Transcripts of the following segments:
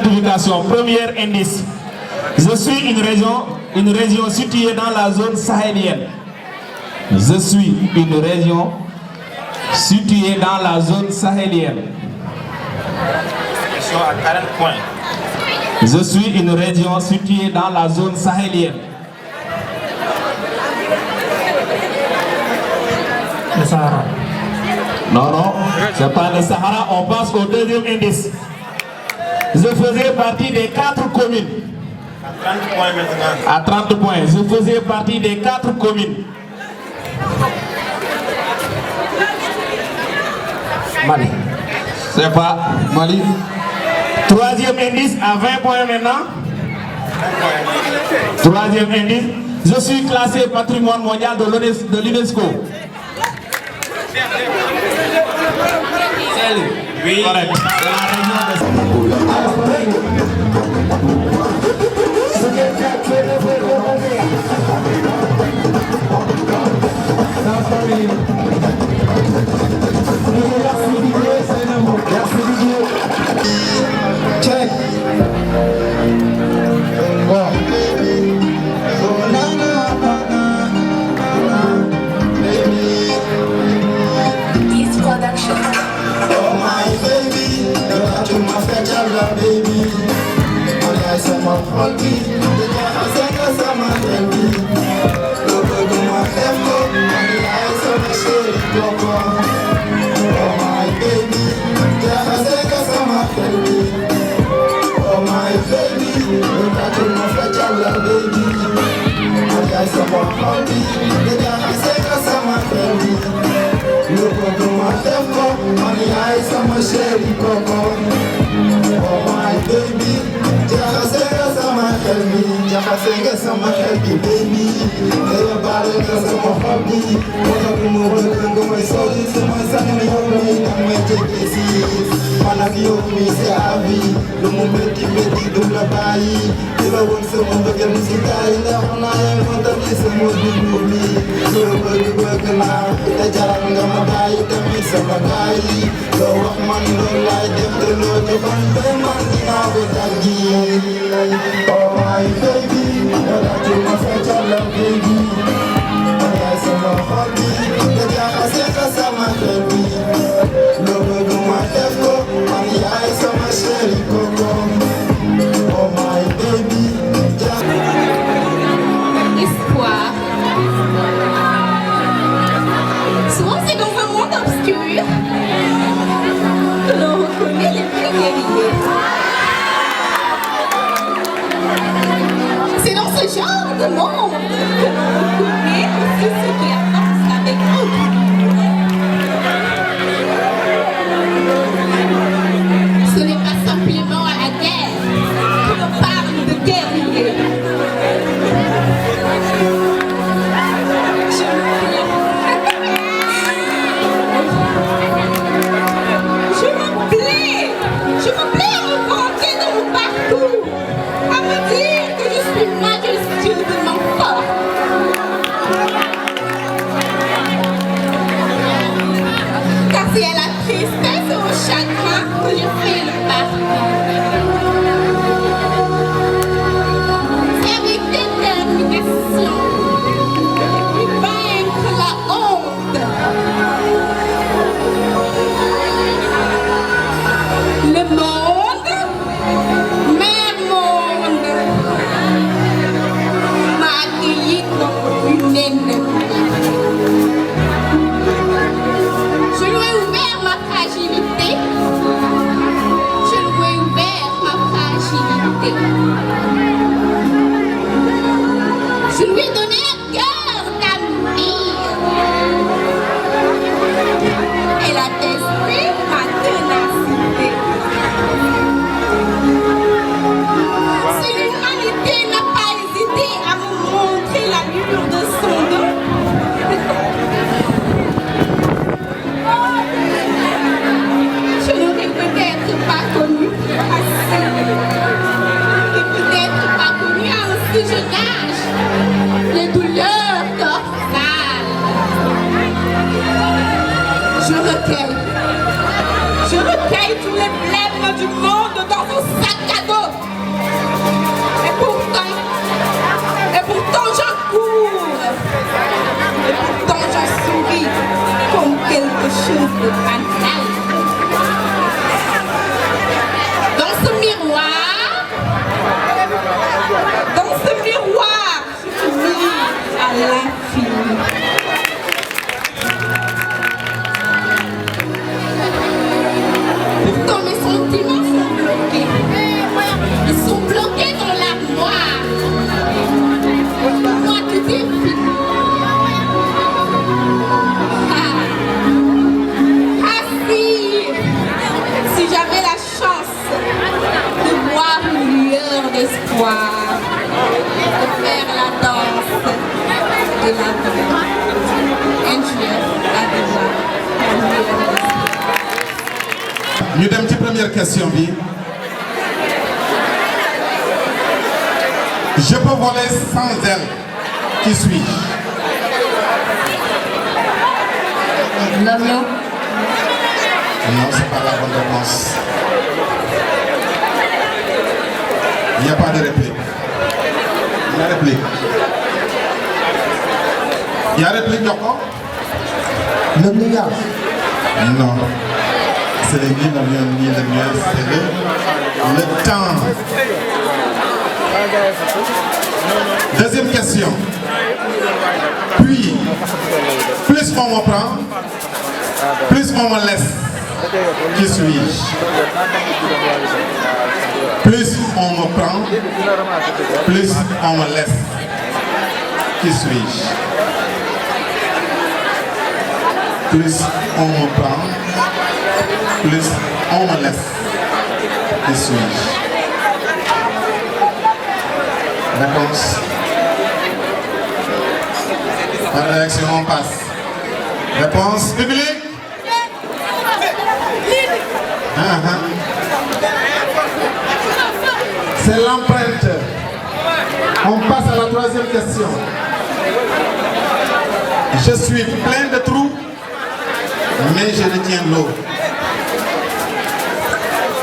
Identification. Premier indice. Je suis une région située dans la zone sahélienne. Je suis une région située dans la zone sahélienne. Question à 40 points. Je suis une région située dans la zone sahélienne. Le Sahara. Non, non, c'est pas le Sahara. On passe au deuxième indice. Je faisais partie des 4 communes. À 30 points maintenant. À 30 points. Je faisais partie des 4 communes. Mali. C'est pas Mali. Troisième indice à 20 points maintenant. Troisième indice. Je suis classé patrimoine mondial de l'UNESCO. Oui, correct. Check. This production. Oh my baby, tu m'as fait jala baby. On a ça m'a fallu, ça m'a fallu. Le peu de moi lève, on a ça m'a chéri papa. Oh my baby, ça m'a fallu. Oh my baby, tu m'as fait jala baby. On a ça m'a fallu, ça m'a fallu. Le peu de moi lève, on a chéri papa. Oh my baby, jaxase sama xel bi baby. Daya baale nga sama xol bi. Moo tax du ma bëgg nga may sori sama sang yow mi nag may jege si. Man ak yow mi c'est à vie. Lu mu métti métti du la bàyyi. Di la woon sama bëggeel mu si taay ndax naa yee ma tamit sama dundu bi. Soo bëgg naa te jaral nga ma bàyyi tamit sama gaay yi. Loo wax man loolu laay def te loo joxoon ba man dinaa ko daggi. Oh my baby, that you must have your love baby. I saw my hobby, the jacket says I'm a baby. Love do my left and the eyes of my sherry coco. Oh my baby, Espoir. Souvent c'est dans un monde obscur que l'on reconnaît les vrais guerriers. C'est dans ce genre de monde que l'on reconnaît aussi ceux qui avancent avec nous. Ce n'est pas simplement à la guerre que l'on parle de guerrier. Je me plais à me vanter de mon parcours, à me dire que je suis majestueusement fort. Car c'est à la tristesse et au chagrin que je fais le parcours. C'est avec détermination de vaincre la honte. Le monde, même monde, m'a accueilli comme une ennemie. Je lui ai ouvert ma fragilité. Je lui ai ouvert ma fragilité. Je lui ai donné un cœur d'avenir. Elle a testé ma ténacité. Si l'humanité n'a pas hésité à me montrer l'allure de son dos, je n'aurais peut-être pas connu assez. Et peut-être pas connu à un si jeune âge les douleurs dorsales. Je recueille tous les blèmes du monde dans un sac à dos. de banal. Dans ce miroir, je brille à l'infini. Pourtant mes sentiments sont bloqués. Ils sont bloqués dans l'armoire. Moi tout est fini. Si j'avais la chance de voir une lueur d'espoir, de faire la danse de la vie, un jour, la joie, une lueur d'espoir. Nous avons une première question. Je peux voler sans elle. Qui suis-je? L'avion. Non, ce n'est pas la bonne réponse. Il n'y a pas de réplique. La réplique. Il y a réplique d'accord? Le nuage. Non. C'est ni l'avion ni le nuage, c'est le temps. Deuxième question. Puis, plus on me prend, plus on me laisse. Qui suis-je? Plus on me prend, plus on me laisse. Qui suis-je? Plus on me prend, plus on me laisse. Qui suis-je? Réponse. Par réaction, on passe. Réponse publique. C'est l'empreinte. On passe à la troisième question. Je suis plein de trous, mais je retiens l'eau.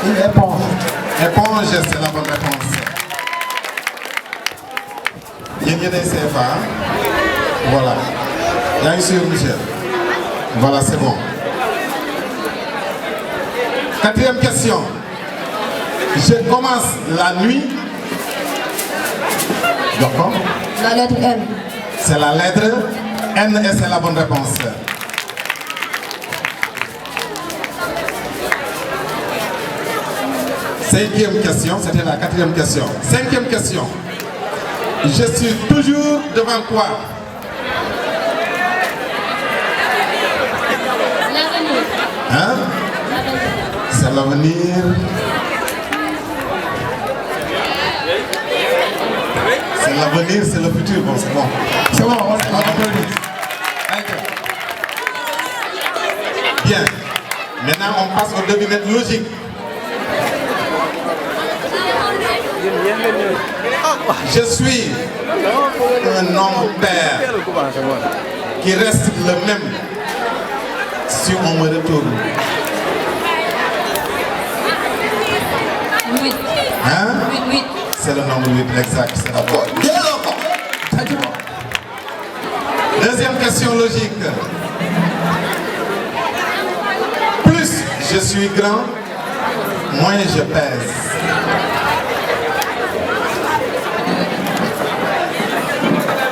Une éponge. Éponge, c'est la bonne réponse. Il y a des CFA. Voilà. Il y a une sur Michel. Voilà, c'est bon. Quatrième question. Je commence la nuit. D'accord? La lettre M. C'est la lettre N et c'est la bonne réponse. Cinquième question, c'était la quatrième question. Cinquième question. Je suis toujours devant quoi? L'avenir. Hein? C'est l'avenir. C'est l'avenir, c'est le futur. Bon, c'est bon. C'est bon, on applaudit. Bien. Maintenant, on passe aux devinettes logiques. Je suis un homme père qui reste le même si on me retourne. 8. Hein? 8. C'est le nombre 8 exact, c'est la bonne. Deuxième question logique. Plus je suis grand, moins je pèse.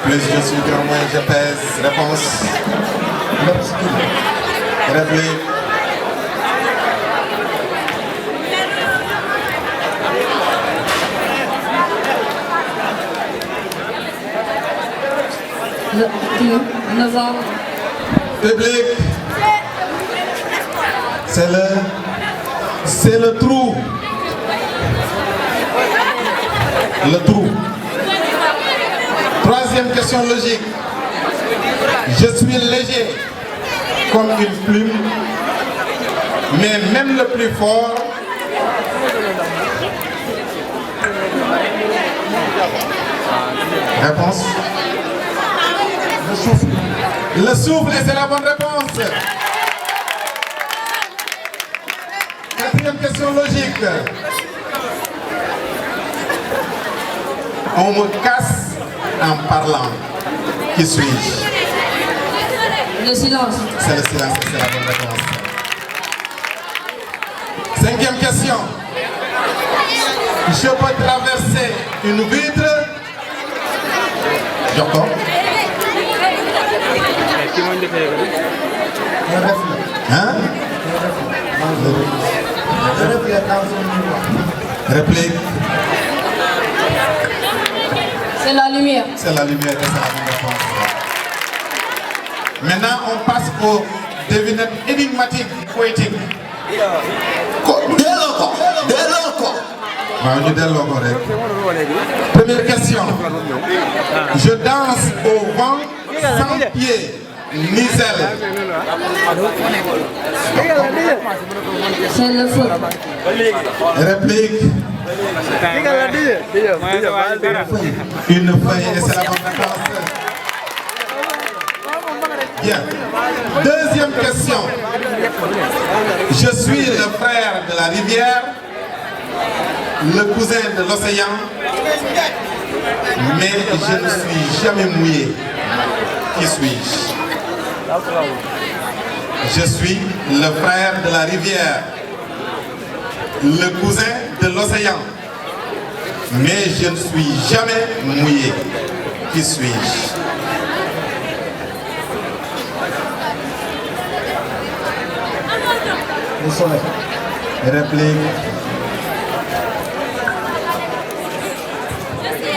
Plus je suis grand, moins je pèse. Réponse. Réplique. Novembre. Public. C'est le trou. Le trou. Troisième question logique. Je suis léger comme une plume, mais même le plus fort réponse. Le souffle. Le souffle, et c'est la bonne réponse. Quatrième question logique. On me casse en parlant. Qui suis-je? Le silence. C'est le silence, c'est la bonne réponse. 5e question. Je peux traverser une vitre. D'accord. Hein? Réplique. C'est la lumière. C'est la lumière, c'est la bonne réponse. Maintenant, on passe aux devinettes énigmatiques, poétiques. Première question. Je danse au vent sans pied ni zèle. C'est le feu. Réplique. Une feuille, et c'est la bonne réponse. Bien. Deuxième question. Je suis le frère de la rivière, le cousin de l'océan, mais je ne suis jamais mouillé. Qui suis-je? Je suis le frère de la rivière, le cousin de l'océan, mais je ne suis jamais mouillé. Qui suis-je? Le soleil. Réplique.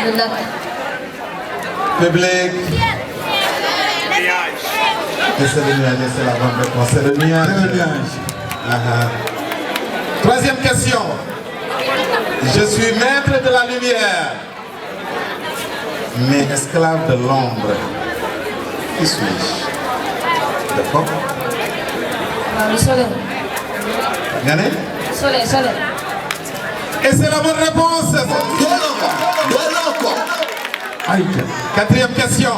Le lac. Public. Et c'est le nuage, c'est la bonne réponse. C'est le nuage. Troisième question. Je suis maître de la lumière, mais esclave de l'ombre. Qui suis-je? D'accord? Le soleil. Regardez. Soleil, soleil. Et c'est la bonne réponse. Quatrième question.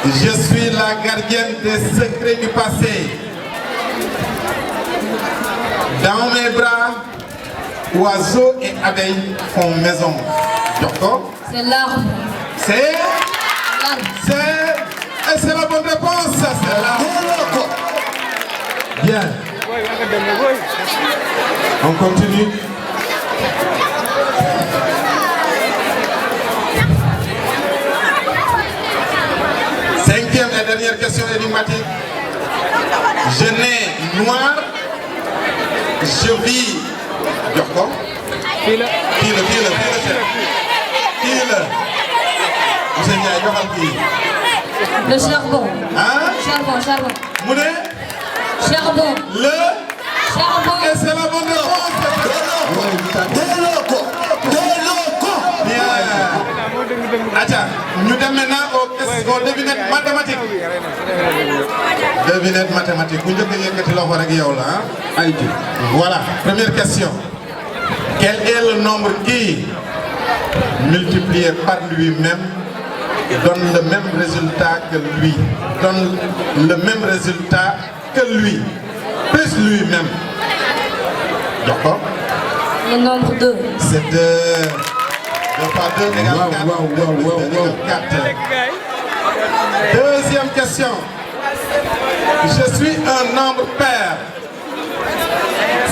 Je suis la gardienne des secrets du passé. Dans mes bras, oiseaux et abeilles font maison. D'accord? C'est l'arbre. C'est L'arbre. et c'est la bonne réponse. C'est l'arbre. Bien. On continue. Cinquième et dernière question énigmatique. Je nais noir, je vis. D'accord? Qui le Le charbon. Hein? Charbon. Mouné? Charbon. Le? Charbon. Et c'est la bonne réponse. Bien. Acha, nous sommes maintenant aux devinettes mathématiques. Devinettes mathématiques. Voilà, première question. Quel est le nombre qui, multiplié par lui-même, donne le même résultat que lui? Donne le même résultat que lui, plus lui-même. D'accord? Le nombre 2. C'est 2. 2 par 2 égale 4. Deuxième question. Je suis un nombre pair.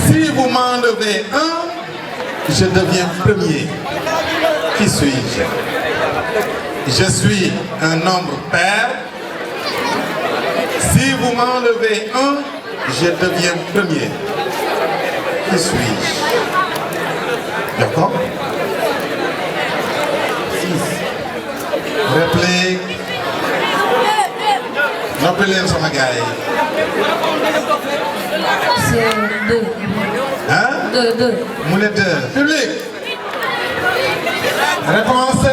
Si vous m'enlevez 1, je deviens premier. Qui suis-je? Je suis un nombre pair. Si vous m'enlevez 1, je deviens premier. Qui suis-je? D'accord? 6. Réplique. Rappelez sama gars yi. C'est 2. Hein? 2. Mu ne 2. Public. Réponse.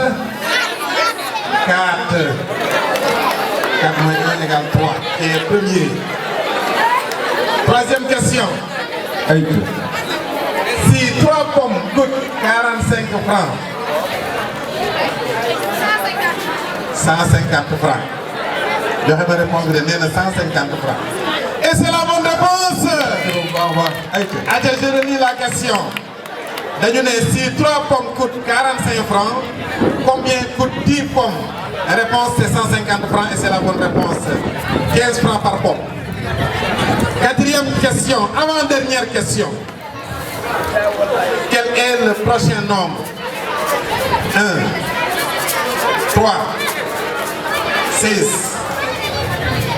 4. 4 moins 1 égale 3. Et premier. Troisième question. Si 3 pommes coûtent 45 francs, 150 francs. Je vais me répondre de 150 francs. Et c'est la bonne réponse. Attends, je relis la question. Si 3 pommes coûtent 45 francs, combien coûte 10 pommes? La réponse c'est 150 francs et c'est la bonne réponse. 15 francs par pomme. Quatrième question, avant-dernière question. Quel est le prochain nombre? 1, 3, 6,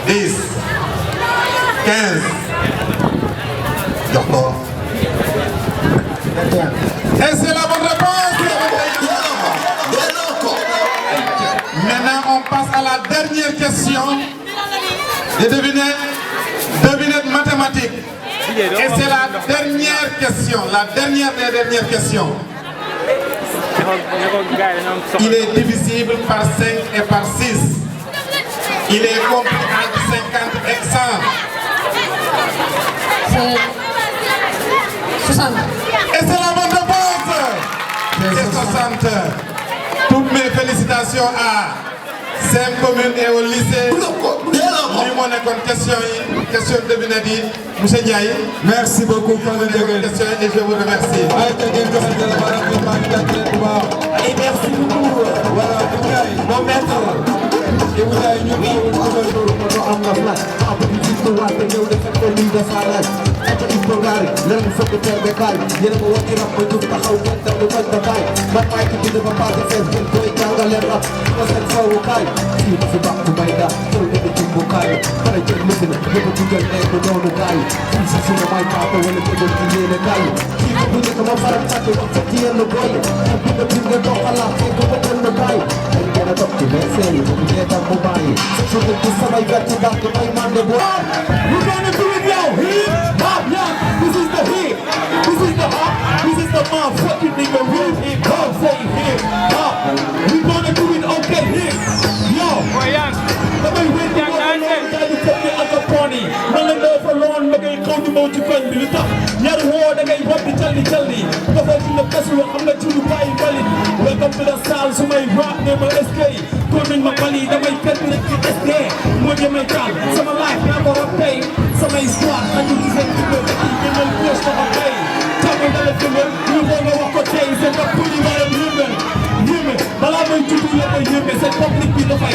10, 15. D'accord. Et c'est la bonne réponse. Maintenant, on passe à la dernière question. Et devinette mathématique. Et c'est la dernière question, la dernière des dernières questions. Il est divisible par 5 et par 6. Il est compris entre 50 et 100. C'est 60. Et c'est la bonne réponse. C'est 60. Toutes mes félicitations à Sem Commune et au lycée. Question de devinette. Monsieur Ndiaye. Merci beaucoup. Question et je vous remercie. Et merci beaucoup. Voilà, mon maître. Et vous avez une we're gonna do it, yo! Hip hop, yeah! This is the hit! This is the hop! This is the motherfucking nigga real hip hop! Say hip hop! We're gonna do it, okay, hip! Yo! damay wér di ko lool daal di fekk ak a poni man la doo fa loon ma ngay xaw di moo ci koñ bi lu tax yar woo da ngay rob di calli calli dafay ci la kasul xam nga ci lu bàyyi balit welcome to the salle su may rap ne ma eskay kon nañ ma bali damay fekk rek ci SD moo jëmay taal sama life naa ko rab tey samay squad ak ñu seen jubal ak yi gënal poos ko xam tey tàmmal dala jëmal ñu ko nga wax ko tey seen rap pour ñu waral yëngal yéeme balaa may juddu la may yéeme seen public bi dafay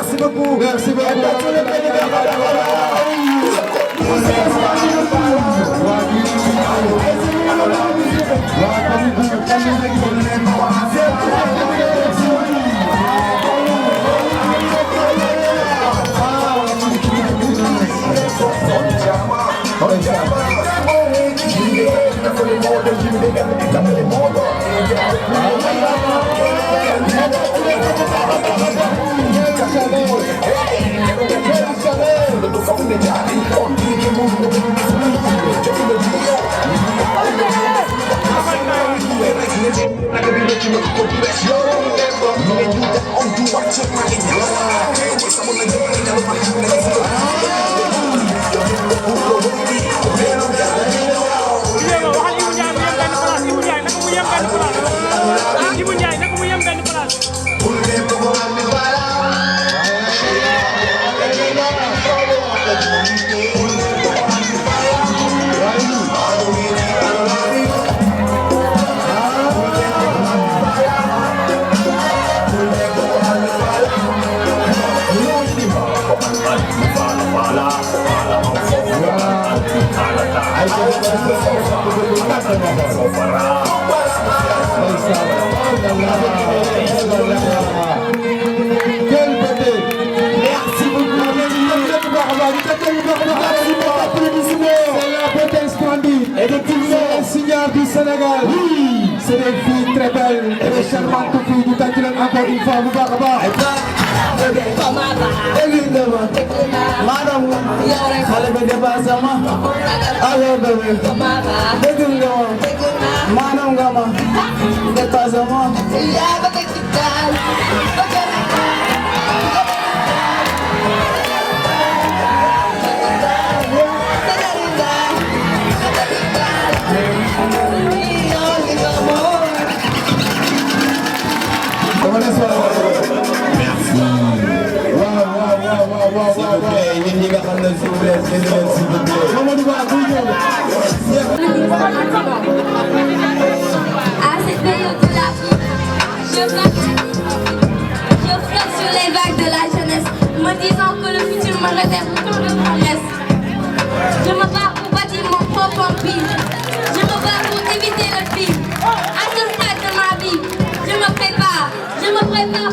Merci beaucoup. Merci beaucoup. Hey, Du Sénégal, oui, c'est des filles très belles et des charmantes filles du Taquilin encore une fois, vous parlez pas. Madame, allez me dépasser moi. Allez bébé, Madame Gama, dépasse moi. À cette période de la vie, je flotte sur les vagues de la jeunesse, me disant que le futur me réserve tant de promesses. Je me bats pour bâtir mon propre empire. Je me bats pour éviter le pire. À ce stade de ma vie, je me prépare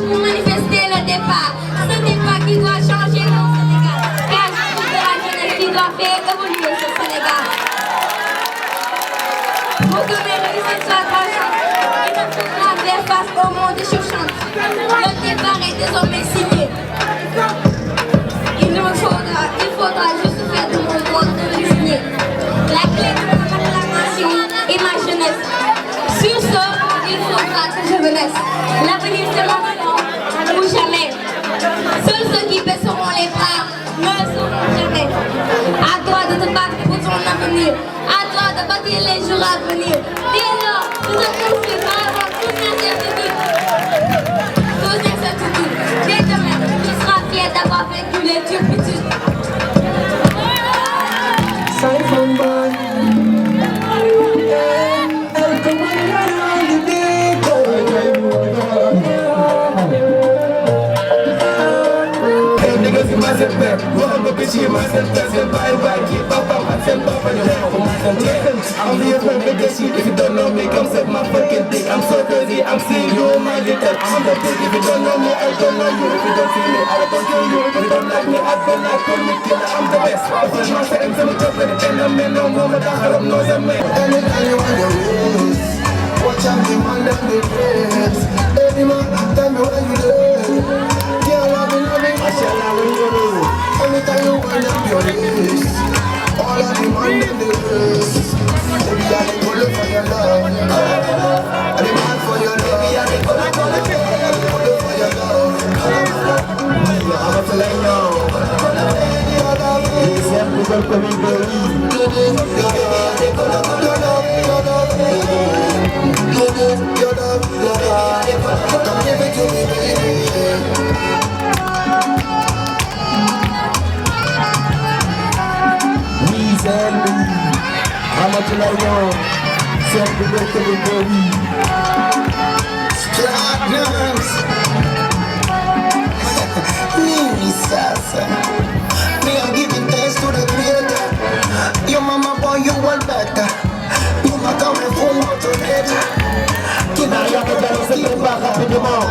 pour manifester le départ. Ce départ qui doit changer le Sénégal. Car je trouve de la jeunesse qui doit faire évoluer ce Sénégal. Pour que mes réussites soient tranchantes, il me faudra faire face au monde chouchante. Le départ est désormais signé. Il faudra juste faire de mon monde de signer. La clé de mon acclamation est ma jeunesse. Sur ce, il faudra que je me laisse. L'avenir c'est maintenant ou jamais. Seuls ceux qui baisseront les bras ne le sauront jamais. À toi de te battre pour ton avenir. À toi de bâtir les jours à venir. Dès lors, tu te construiras avant toute incertitude. Dès demain, tu seras fier d'avoir vaincu les turpitudes. I'm here for the shit. If you don't know me, come suck my fucking dick. I'm so crazy, I'm seeing you, my little. I'm the pig. If you don't know me, I don't know you. If you don't see me, I don't kill you. If you don't like me, I don't like call me killer. I'm the best. I put my seconds in the top of the enemy. No more, but I have no man. Anytime you want your ways, watch out, you want them the grace. Any man, tell me what you do. Yeah, I've been loving. I shall have you. Anytime you want them your ways, all I demand them the grace. Baby, I dey follow for your love. I demand for your love. Baby, I dey follow for your love. I'm a felino. It's a people coming baby. Baby, I dey follow for your love. Your love. Come give it to me, baby. How much you like you? Send the way to the baby. Stragglers. Me sasa. Me I'm giving thanks to the Creator. Your mama boy, you want better. You ma come from out of it. Kina ya better say you back rapidement.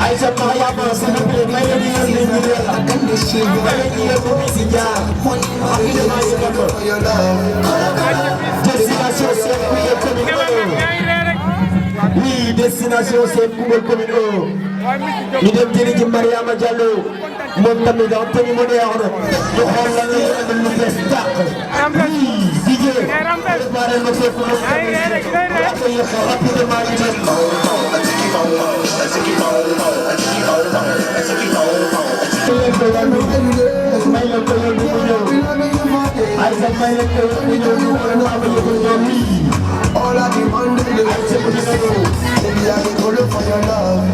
Aïcha Mariama, s'il vous plaît, destination c'est oui, destination c'est Koungheul commune O. ñu dem jëli ji Mariama Diallo moom tamit en tenue moderne ñu xool la nga lu bees tàq oui DJ préparer notre pour accueillir rapidement all I demand is for your love.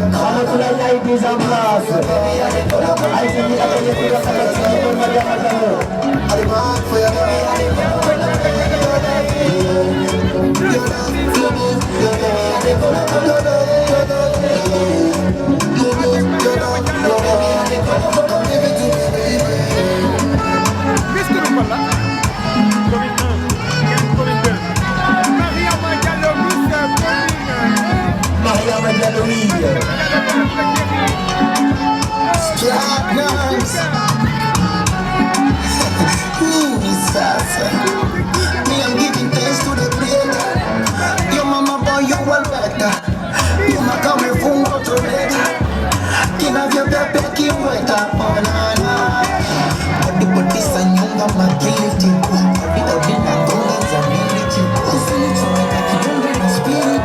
Me, I'm giving thanks to the Creator. Your mama boy, you well better. You ma come from water better. Can have your baby, keep wet up on but this a young my guilty. It'll be my daughter's ability. This is like a kid in spirit.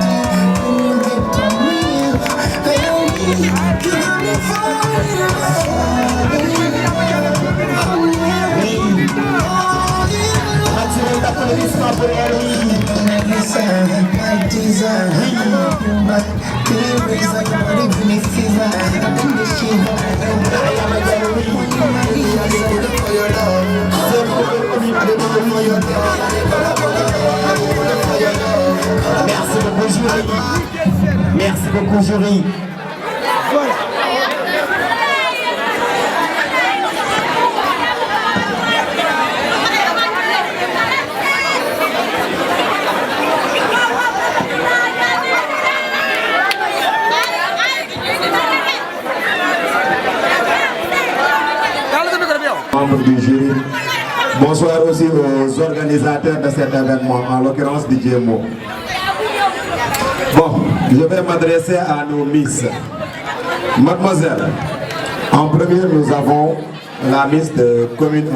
Merci beaucoup, jury. Membres du jury. Bonsoir aussi aux organisateurs de cet événement, en l'occurrence DJ Mo. Bon, je vais m'adresser à nos Miss. Mademoiselle, en premier, nous avons la Miss de Commune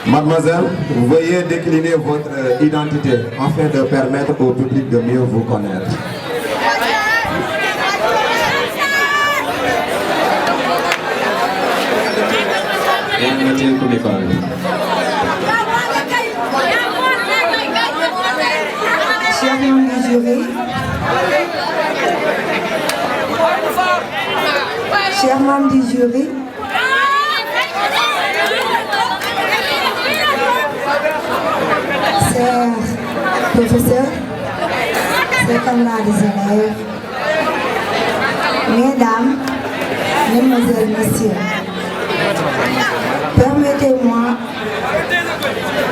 1. Mademoiselle, veuillez décliner votre identité afin de permettre au public de mieux vous connaître. Chers membres du jury, chers membres du jury, chers professeurs, chers camarades des élèves, mesdames, mesdemoiselles, messieurs, permettez-moi,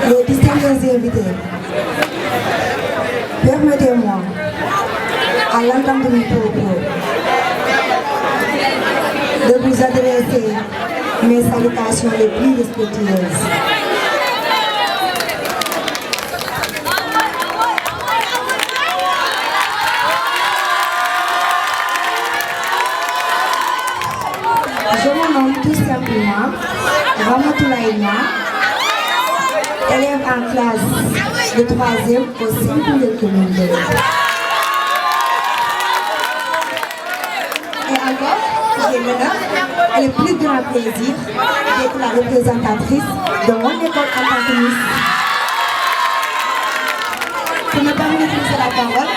les distingués invités, permettez-moi, à l'entente de mes propos, de vous adresser mes salutations les plus respectueuses. Je me nomme tout simplement Ramatoulaye Nia, élève en classe de 3e au sein de commune 2. Et alors, j'ai l'honneur et le plus grand plaisir d'être la représentatrice de mon école en tant que Miss. Pour ne pas maîtriser la parole,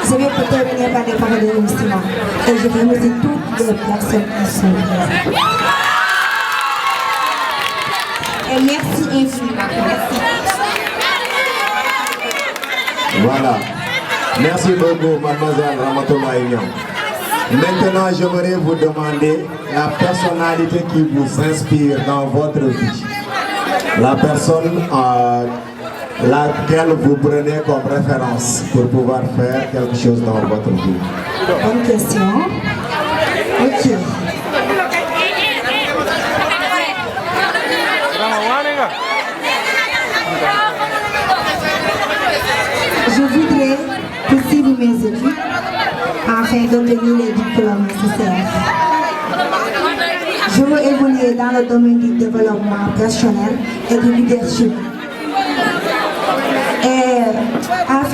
je vais terminer par des paroles de remerciement. Et je remercie toutes les personnes qui sont présentes. Et merci infiniment. Merci. Voilà. Merci beaucoup, mademoiselle Ramatoulaye Nia. Maintenant, j'aimerais vous demander la personnalité qui vous inspire dans votre vie. La personne laquelle vous prenez comme référence pour pouvoir faire quelque chose dans votre vie. Bonne question. Ok. Je voudrais poursuivre mes études afin d'obtenir les diplômes nécessaires. Je veux évoluer dans le domaine du développement personnel et du leadership. Et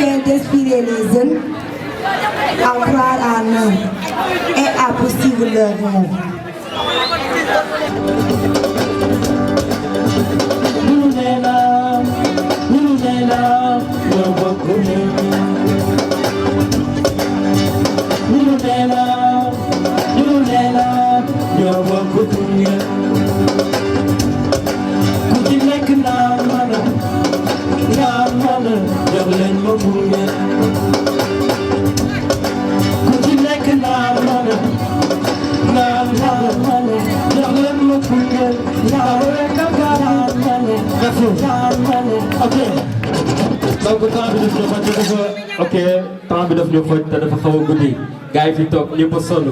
afin d'inspirer les jeunes à croire en eux et à poursuivre leurs rêves. temps bi daf ñu xoj te dafa xaw a guddi gars yi fi toog ñëpp a sonn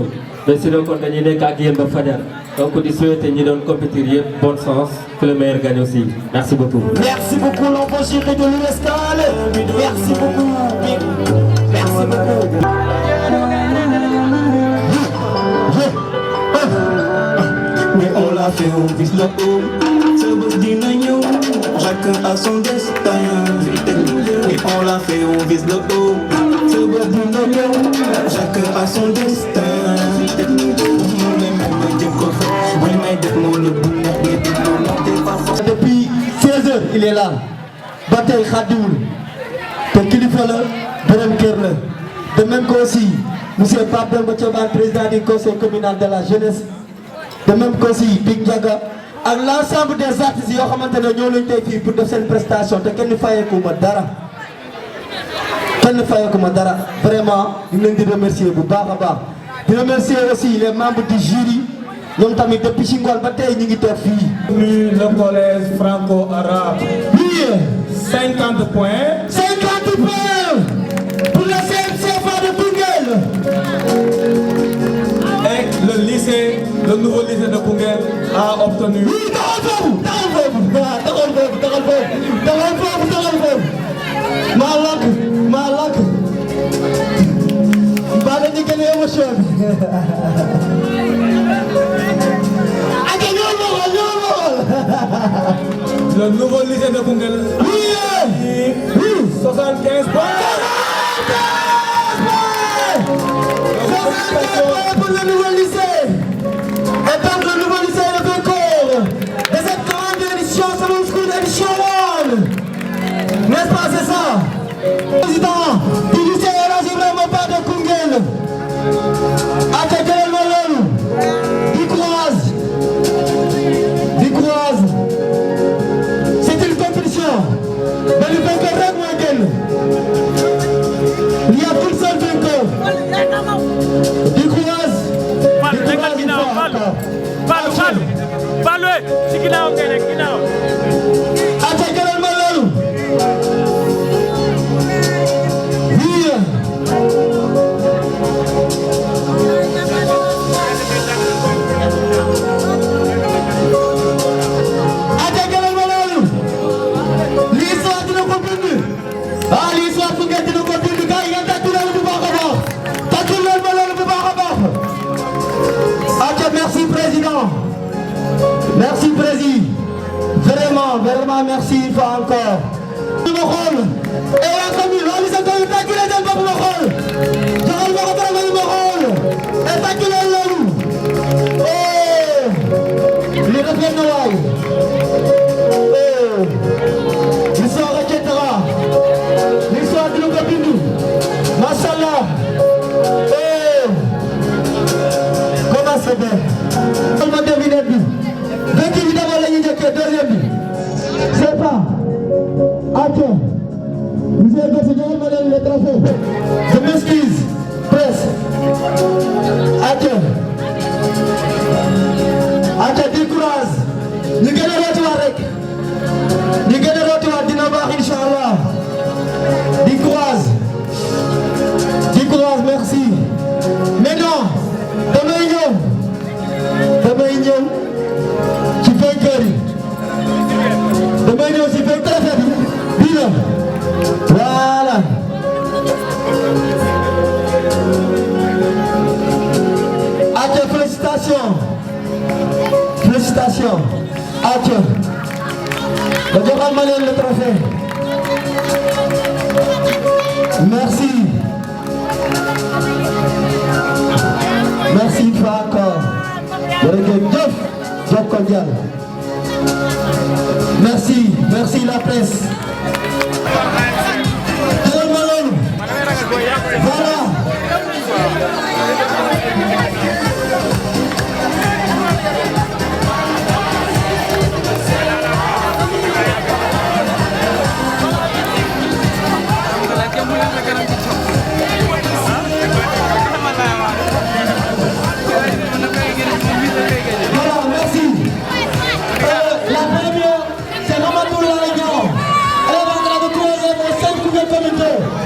mais sinon kon dañuy nekk ak yéen ba fajar donc di souhaiter ñi doon compétir yëpp bonne chance que le meilleur gagne aussi merci beaucoup. Merci beaucoup l'enfant chéri de l'USCAL. Merci beaucoup. Merci beaucoup. Mais on l'a fait, on vise le haut. Ce bus dina ñëw, chacun a son destin. Et on l'a fait, on vise le haut. Ce bus dina ñëw, chacun a son destin. Depuis 16h, il est là. Bataille Khadoul. Te kilifa la, borom kër la. De même qu'aussi, monsieur Pape Demba Thioban, président du conseil communal de la jeunesse. De même qu'aussi Big Ndiaga ak l'ensemble des artistes yoo xamante ne ñoo lañ tey fii pour def seen prestation te kenn fayeeku ma dara. Kenn fayeeku ma dara vraiment ñu ngi leen di remercier bu baax a baax. Di remercier aussi les membres du jury ñoom tamit depuis si ngoon ba tey ñu ngi toog fii. Le collège franco-arabe. Oui. 50 points. 50 points pour le CFA de Koungheul. Et le lycée, le nouveau lycée de Koungheul a obtenu. Oui, taxal foofu. maa lakk. mbaa dañu gën a émotion bi. ak ñoo Le nouveau lycée de Koungheul. Oui. 75 points. Pour le nouveau lycée. Et donc le nouveau lycée est le vainqueur de cette grande édition, Salon School Edition 1. N'est-ce pas, c'est ça? Président du lycée El Hadji Ibrahima Ba de Koungheul. Attaquez le loolu. Di croise. C'est une compétition. Mais le vainqueur rek mooy génn. Il y a qu'un seul vainqueur. Di croise. Balou ci ginnaaw ngay nekk ginnaaw. Attaquez ma loolu. Oui. Attaquez ma loolu. L'histoire dina ko bind. L'histoire fu ngeen dina ko bind gars yi ngeen tàccu leen bu baax a baax. Tàccu leen ma loolu bu baax a baax. Merci président. Merci président. Vraiment merci une fois encore. Ma xool. Et la commune, la lycée de tàccu leen seen bopp ma xool. Joxal ma ko vraiment ma xool. Et tàccu leen loolu. Li rafet na waay. L'histoire retiendra. L'histoire dina ko bind. Machallah. Comment c'est bien. Comment deviner bi. Vingt bi d'abord la ñu njëkkee deuxième bi. C'est pas. Ok. Monsieur Gassé joxal ma leen le trophée. Je m'excuse. Presse. Ok. Ok, di courage. ñu gën a rootiwaat rek. ñu gën a rootiwaat dina baax inchallah. Di courage. Di courage, merci. Mais non. Damay ñëw ci vainqueur yi. Damay ñëw ci vainqueur bi. Bii la. Voilà. Atia, félicitations. Félicitations. Atia. Ba joxal ma leen le trophée. mondial. Merci, merci la presse.